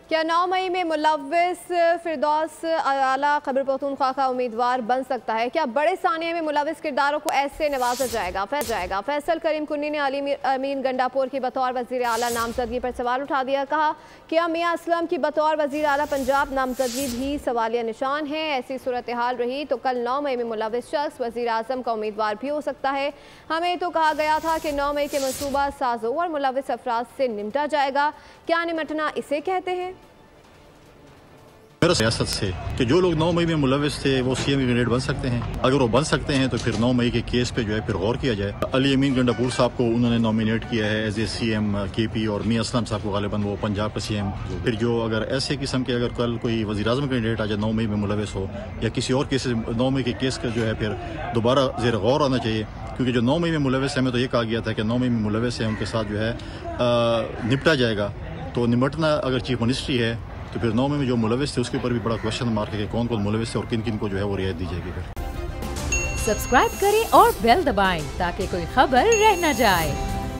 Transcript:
क्या 9 मई में मुलव्विस फिरदौस आला खैबर पख्तूनख्वा का उम्मीदवार बन सकता है? क्या बड़े सानिया में मुलव्विस किरदारों को ऐसे नवाजा जाएगा? फैसल करीम कुन्नी ने अली अमीन गंडापुर की बतौर वजीर आला नामजदगी पर सवाल उठा दिया। कहा कि मियां असलम की बतौर वजीर आला पंजाब नामजदगी भी सवालिया निशान है। ऐसी सूरत हाल रही तो कल 9 मई में मुलव्विस शख्स वजीर आजम का उम्मीदवार भी हो सकता है। हमें तो कहा गया था कि 9 मई के मनसूबा साजों और मुलव्विस अफराद से निपटा जाएगा। क्या निपटना इसे कहते हैं? मेरा सियासत से कि जो लोग 9 मई में मुलव्विस थे वो सीएम कैंडिडेट बन सकते हैं। अगर वो बन सकते हैं तो फिर 9 मई के केस पे जो है फिर गौर किया जाए। अली अमीन गंडापुर साहब को उन्होंने नॉमिनेट किया है एज ए सीएम केपी, और मियां असलम साहब को गालिबन वो पंजाब का सीएम। फिर जो अगर ऐसे किस्म के अगर कल कोई वज़ीर आज़म कैंडिडेट आ जाए 9 मई में मुलव्विस हो या किसी और केस 9 मई के केस का जो है फिर दोबारा ज़ेर गौर आना चाहिए। क्योंकि जो 9 मई में मुलव्विस है, हमें तो ये कहा गया था कि 9 मई में मुलव्विस है उनके साथ जो है निपटा जाएगा। तो निपटना अगर चीफ मिनिस्ट्री है तो फिर 9 मई में जो मुलव्विस थे उसके ऊपर भी बड़ा क्वेश्चन मार्क है कि कौन कौन मुलव्विस है और किन किन को जो है वो रियायत दी जाएगी। फिर सब्सक्राइब करें और बेल दबाएं ताकि कोई खबर रह न जाए।